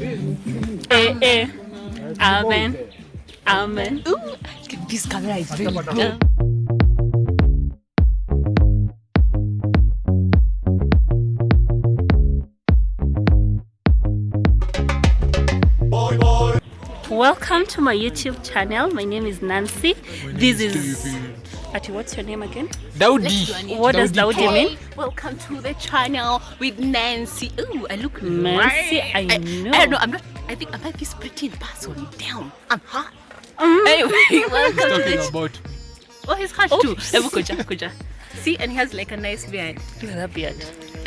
Amen. Amen. Ooh, this camera is really good. Welcome to my YouTube channel. My name is Nancy. This is Ati, what's your name again? Daudi. What does Daudi mean? Welcome to the channel with Nancy. Ooh, I look Nancy, right. I know. I don't know, I'm not. I think I'm like this pretty in person. Damn, I'm hot. Anyway, welcome to the about Oh, he's hot too. Kuja. See, and he has like a nice beard. Look at that beard.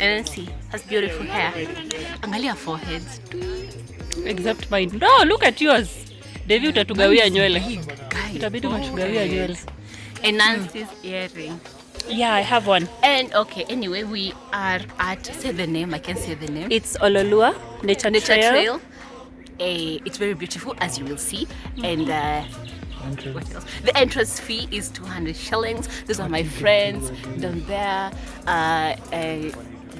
And then see, has beautiful hair. Angalia foreheads. Except mine. No, look at yours. Devi utatugawia nywele. Itabidi unatugawia nywele. And Nancy's earring. Yeah, I have one. And okay, anyway, we are at, say the name, I can say the name. It's Oloolua Nature Trail. It's very beautiful, as you will see. And what else? The entrance fee is 200 shillings. Those are my friends down there.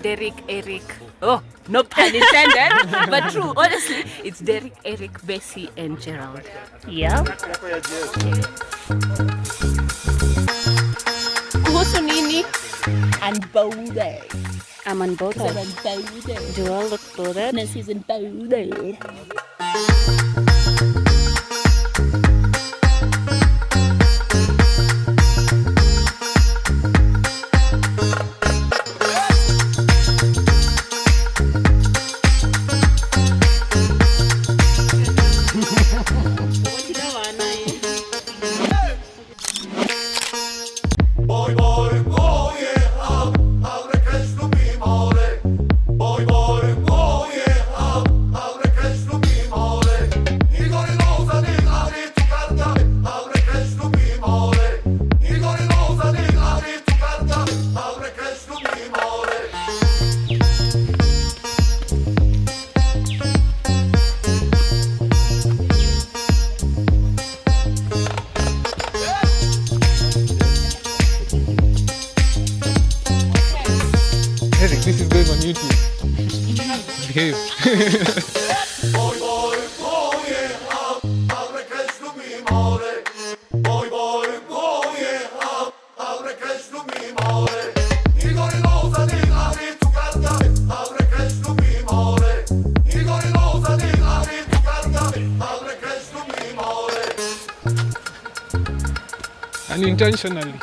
Derek, Eric. Oh, no pun intended. But true, honestly, it's Derek, Eric, Bessie, and Gerald. Yeah. Kuhusu nini? Unbounded. I'm unbothered. Unbounded. Do I look bothered? Nancy's unbounded. This is going on YouTube. Behave. Unintentionally.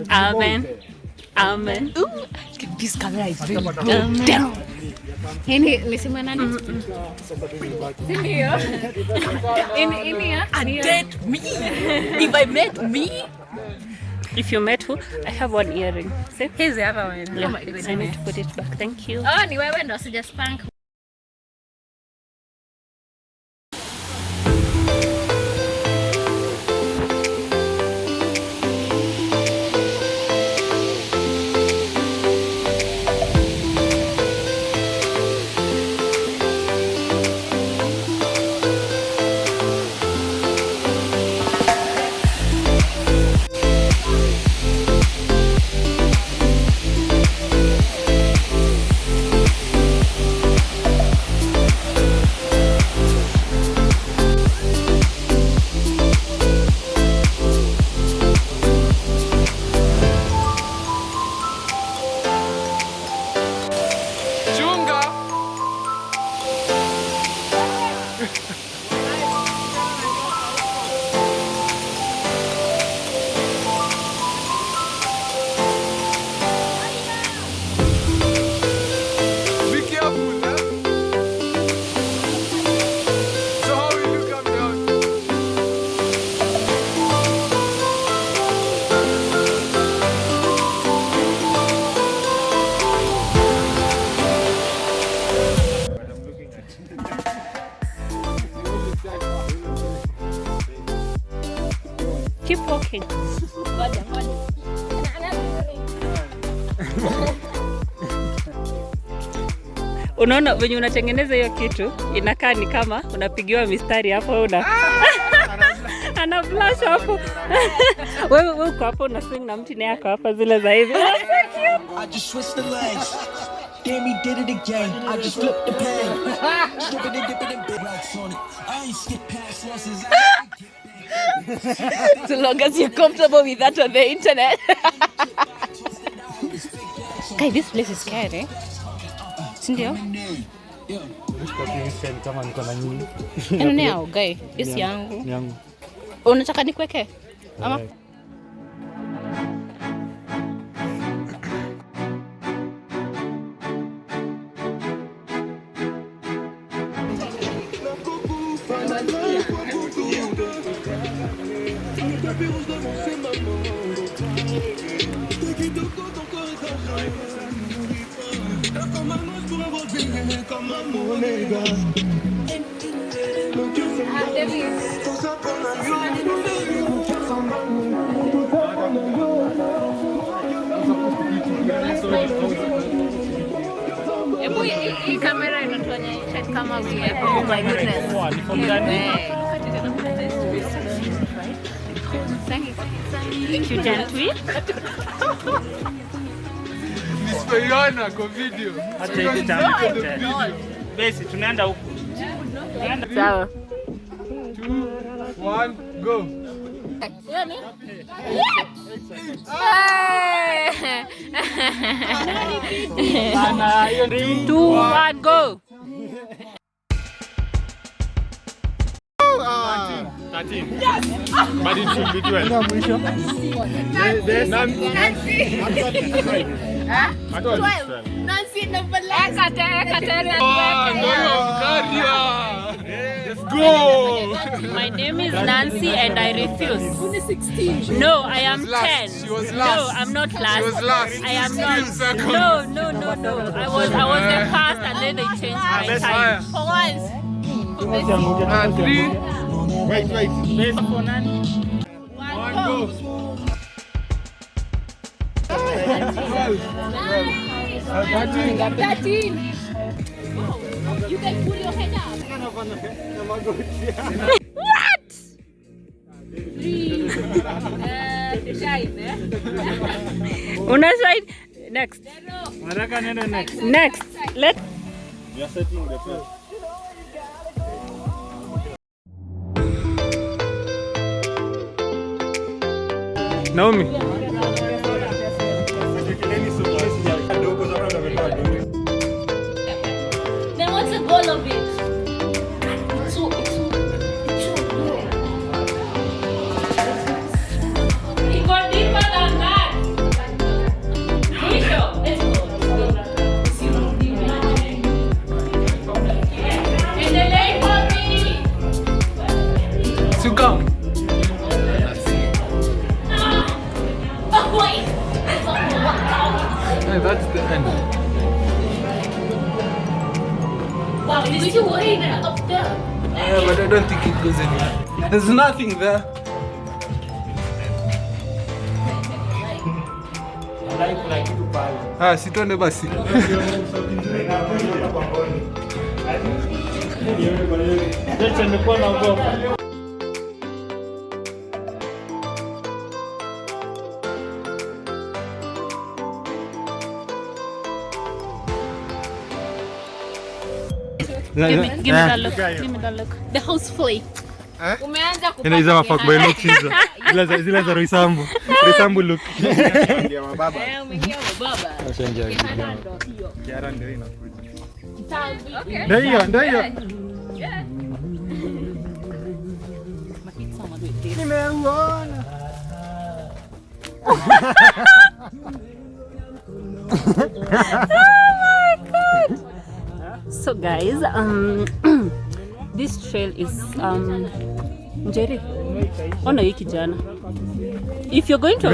Amen. Amen. Ooh, this camera is really good. Damn. Ini nisema nani? Sindio? Ini date me. If I met me. If you met who? I have one earring. See? Here's the other one. Yeah. Oh my goodness. I need to put it back. Thank you. Oh, ni wewe ndo sija spank. Unaona venye unatengeneza hiyo kitu inakaa ni kama unapigiwa mistari hapo ana flash hapo. Wewe uko hapo una swing na mti naye ako hapa zile za hivi. I just switched the legs. Damn, he did it again. I just flipped the pen. Stripping and dipping and big racks on it. I ain't skip past losses. So long as you're comfortable with that on the internet. Guy, this place is scary. Sindio? Kama niko na nyinyi. Nani yao, guy? Isi yangu. Ni yangu. Unataka nikuweke? Ama? Hii kamera inatuonyesha kama vile. Oh my goodness. Thank you, gently. Nisipeiona kwa video. Hata hivi tamu. Basi tunaenda huko. Sawa. 2, 1, go. Yani? Bana, hiyo ni 2, 1, go. 13. But it should be 12. Nancy, number Let's go! My name is Nancy and I refuse. 16. No, I am 10. She was No, last. I'm not last. She was last. I am Still not. second. No. I was the first and then they changed my time. For once. 3. Wait. basi for nani? 1, go. 13. You can pull your head up. What? 3. Shine, eh? Una shine. Next. Nataka nene next. Next. Let. We are setting the first. Naomi. Then what's the goal of it? It's so low. It got deeper than that. Risho, let's go. And the lake for me. So come. Oh, wait. Hey, that's the end. Wow, did you worry that up there? Yeah, but I don't think it goes anywhere. There's nothing there. Sitone basi. Sasa nimekuwa naogopa. Give me that look. Give me that look. The house flea. Umeanza kupata. Inaiza mafuckboy looks hizo. Zile za Roysambu. Roysambu look. Umeingia baba. Kiara ndio inakuja. Okay. Ndio hiyo. Nimeona. So guys, this trail is Njeri. Ona hii kijana. If you're going to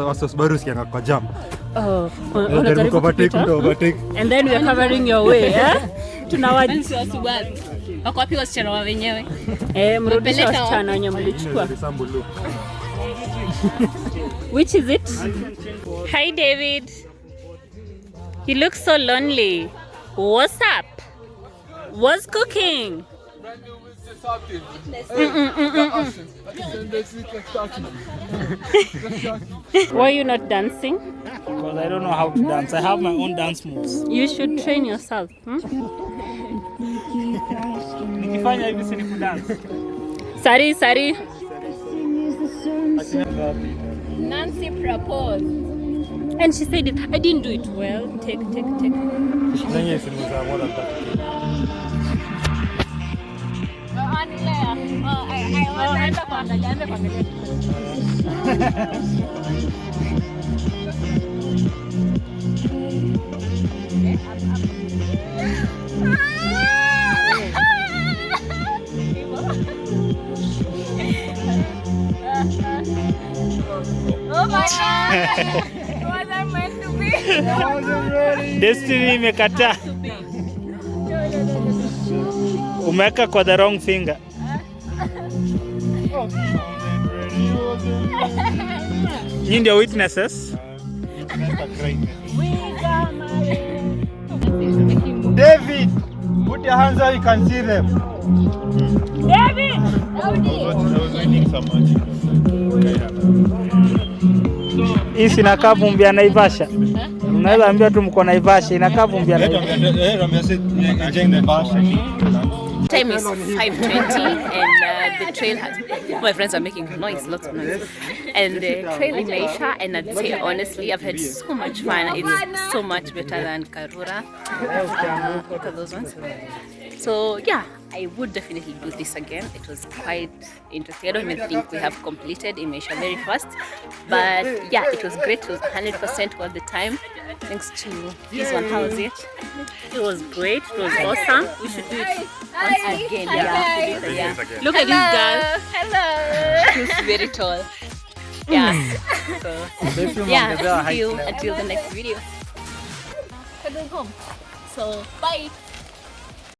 Wasosbaru sianga kwa jam. Oh, Unajaribu overtake. and then we are covering your way, eh? Tunawaji. Wako wapi wasichana wa wenyewe? Mrudisha wasichana wenye mlichukua. Which is it? Hi David. He looks so lonely. What's up? What's cooking? Why are you not dancing? Because I don't know how to dance. I have my own dance moves. You should train yourself. Nikifanya hivi si ni kudance. Sari. Nancy proposed. And she said it. I didn't do it well. Take. Zenye simu za more than 30K. Oh my god! It wasn't meant to be. Destiny imekataa. Umeweka kwa the wrong finger. Nyinyi ndio witnesses. David, put your hands up, you can see them. David! I was reading some articles. Hii sinakaa vumbi ya Naivasha. Unaweza ambia tu mko Naivasha, inakaa vumbi ya Naivasha. Time is 5:20 and the trail has... My friends are making noise, lots of noise. And the trail in Aisha, and I'd say honestly, I've had so much fun. It's so much better than Karura. Look at those ones. So yeah, I would definitely do this again. It was quite interesting. I don't even think we have completed Imesha very fast, but yeah, it was great. It was 100% all the time. Thanks to this one. How was it? It was great. It was awesome. We should do it once again. Yeah. Look at this girl. Hello. She's very tall. Yeah. So yeah, see you until the next video. We're going home. So bye.